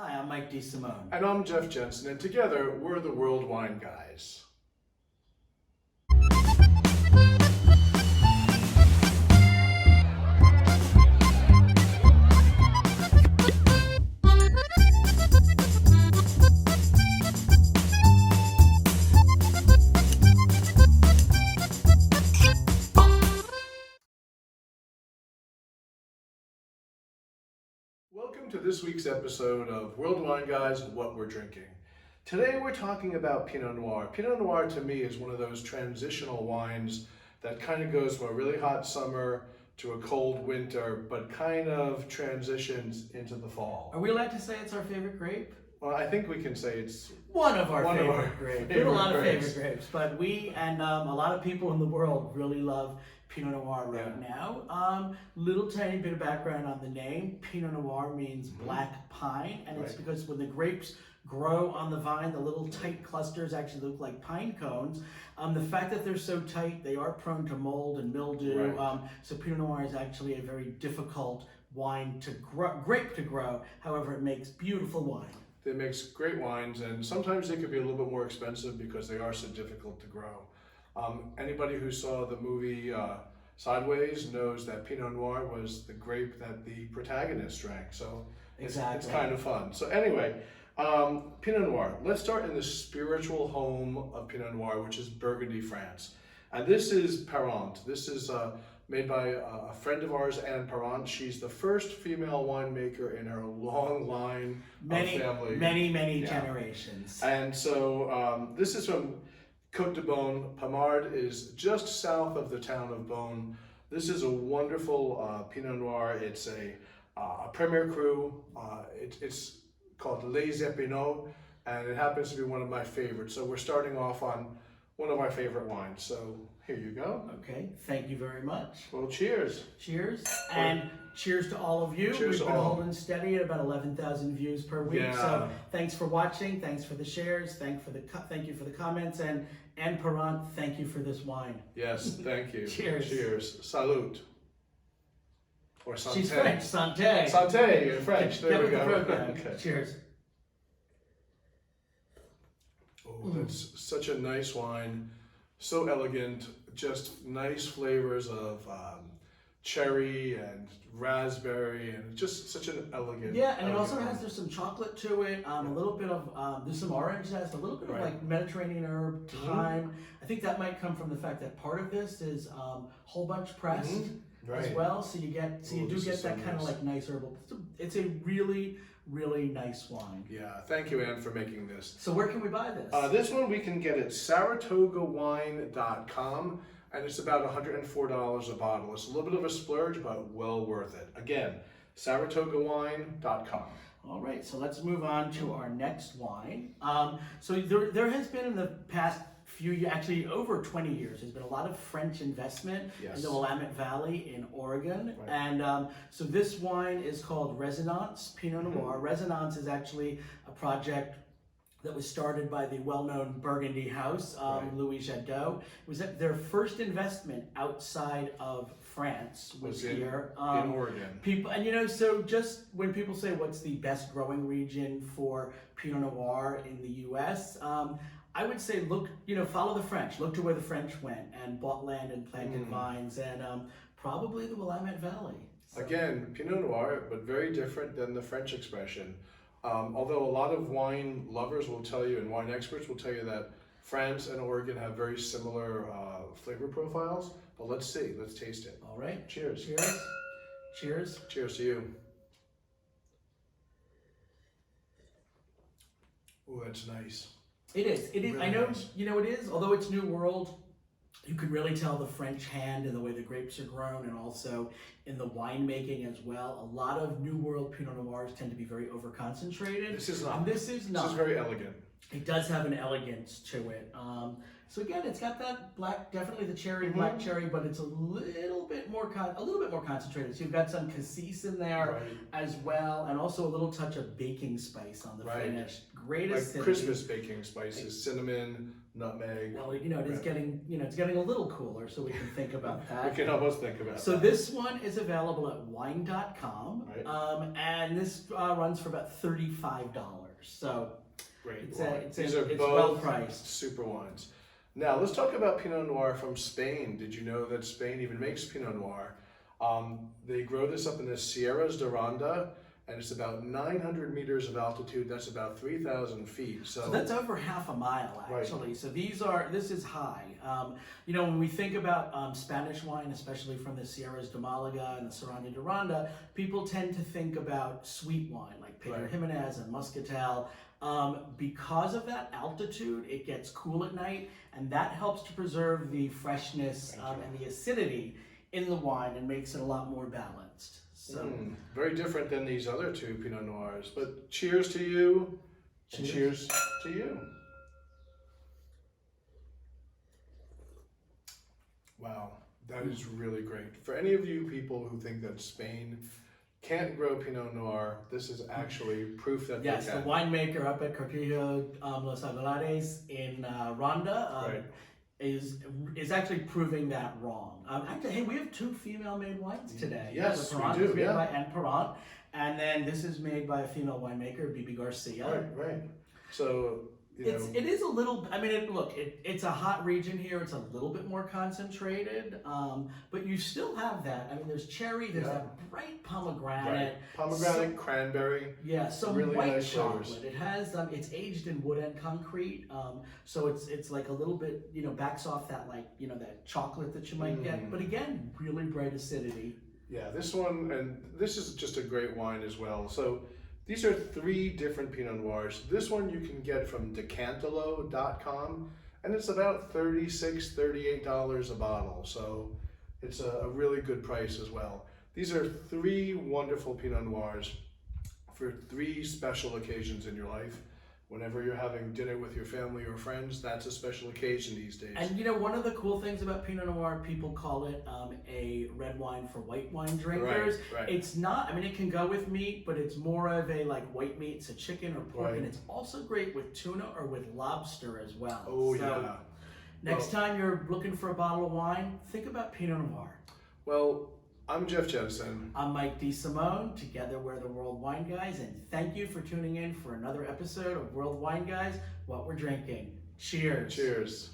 Hi, I'm Mike DeSimone. And I'm Jeff Jensen, and together we're the World Wine Guys. Welcome to this week's episode of World Wine Guys and What We're Drinking. Today we're talking about Pinot Noir. Pinot Noir to me is one of those transitional wines that kind of goes from a really hot summer to a cold winter, but kind of transitions into the fall. Are we allowed to say it's our favorite grape? Well, I think we can say it's One of our favorite grapes. We have a lot of grapes. favorite grapes, but we and a lot of people in the world really love Pinot Noir right now. Little tiny bit of background on the name. Pinot Noir means black pine, and it's because when the grapes grow on the vine, the little tight clusters actually look like pine cones. The fact that they're so tight, they are prone to mold and mildew. So Pinot Noir is actually a very difficult wine to grape to grow. However, it makes beautiful wine. It makes great wines, and sometimes they could be a little bit more expensive because they are so difficult to grow. Anybody who saw the movie Sideways knows that Pinot Noir was the grape that the protagonist drank, so it's kind of fun. So anyway, Pinot Noir. Let's start in the spiritual home of Pinot Noir, which is Burgundy, France. And this is Parent. This is made by a friend of ours, Anne Parent. She's the first female winemaker in her long line of family. Many generations. And so this is from Côte de Beaune. Pommard is just south of the town of Beaune. This is a wonderful Pinot Noir. It's a Premier Cru. It's called Les Epinots, and it happens to be one of my favorites. So we're starting off on one of my favorite wines. So here you go. Okay, thank you very much. Well, cheers. Cheers, and cheers to all of you. Cheers We've to been all. holding steady at about 11,000 views per week. Yeah. So thanks for watching. Thanks for the shares. Thank you for the comments. And Anne Parent, thank you for this wine. Yes, thank you. Cheers. Cheers. Salute. Or santé. She's French. Santé. Santé in French. There Get we with go. the program. Okay. Cheers. Oh, that's such a nice wine. So elegant. Just nice flavors of cherry and raspberry, and just such an elegant. Yeah, and it elegant also wine. there's some chocolate to it, a little bit of, there's some orange zest, a little bit of like Mediterranean herb, thyme. I think that might come from the fact that part of this is whole bunch pressed as well, so you do get that kind of like nice herbal. It's a really nice wine. Yeah, thank you, Anne, for making this. So where can we buy this? This one we can get at SaratogAwine.com, and it's about $104 a bottle. It's a little bit of a splurge, but well worth it. Again, SaratogAwine.com. All right, so let's move on to our next wine. So there has been in the past few years, actually over 20 years, there's been a lot of French investment in the Willamette Valley in Oregon. And so this wine is called Resonance Pinot Noir. Resonance is actually a project that was started by the well-known Burgundy house, Louis Jadot. It was their first investment outside of France was here in Oregon. People, and so just when people say what's the best growing region for Pinot Noir in the U.S., I would say follow the French. Look to where the French went and bought land and planted vines, and probably the Willamette Valley. So. Again, Pinot Noir, but very different than the French expression. Although a lot of wine lovers will tell you, and wine experts will tell you, that France and Oregon have very similar flavor profiles. But let's see, let's taste it. All right. Cheers. Cheers. Cheers. Cheers to you. Oh, that's nice. It is. It is. Really I know. nice. It is. Although it's New World, you can really tell the French hand in the way the grapes are grown, and also in the winemaking as well. A lot of New World Pinot Noirs tend to be very over-concentrated. This is not. This is not. This is very elegant. It does have an elegance to it. So again, it's got that black, definitely the cherry, black cherry, but it's a little bit more concentrated. So you've got some cassis in there as well, and also a little touch of baking spice on the finish. Great acidity. Like Christmas baking spices, cinnamon, nutmeg. Well, it is getting, it's getting a little cooler, so we can think about that. We can almost think about that. So this one is available at wine.com, and this runs for about $35. So great. It's both well priced. Super wines. Now let's talk about Pinot Noir from Spain. Did you know that Spain even makes Pinot Noir? They grow this up in the Sierras de Ronda, and it's about 900 meters of altitude. That's about 3,000 feet. So that's over half a mile, actually. So this is high. When we think about Spanish wine, especially from the Sierras de Malaga and the Serrano de Ronda, people tend to think about sweet wine, like Pedro Jimenez and Muscatel. Because of that altitude, it gets cool at night, and that helps to preserve the freshness and the acidity in the wine and makes it a lot more balanced. So very different than these other two Pinot Noirs. But cheers to you, and cheers to you. Wow, that is really great. For any of you people who think that Spain can't grow Pinot Noir, this is actually proof that they can. Yes, the winemaker up at Cortillo Los Aguilares in Ronda is actually proving that wrong. Actually, hey, we have 2 female-made wines today. Yes, Perrant we do. is made by Anne Perrant, and then this is made by a female winemaker, Bibi Garcia. Right. So it is a little. I mean, it's a hot region here. It's a little bit more concentrated, but you still have that. I mean, there's cherry. There's that bright pomegranate. Pomegranate, cranberry. Yeah, some really white nice chocolate. flavors. It has. It's aged in wood and concrete, so it's like a little bit. Backs off that that chocolate that you might get. But again, really bright acidity. Yeah, this one, and this is just a great wine as well. So these are 3 different Pinot Noirs. This one you can get from decantalo.com, and it's about $36, $38 a bottle. So it's a really good price as well. These are 3 wonderful Pinot Noirs for 3 special occasions in your life. Whenever you're having dinner with your family or friends, that's a special occasion these days. And one of the cool things about Pinot Noir, people call it a red wine for white wine drinkers. Right. It's not, I mean, it can go with meat, but it's more of a white meat, so chicken or pork, and it's also great with tuna or with lobster as well. Oh, so next time you're looking for a bottle of wine, think about Pinot Noir. Well, I'm Jeff Jensen. I'm Mike DeSimone. Together we're the World Wine Guys, and thank you for tuning in for another episode of World Wine Guys, What We're Drinking. Cheers. Cheers.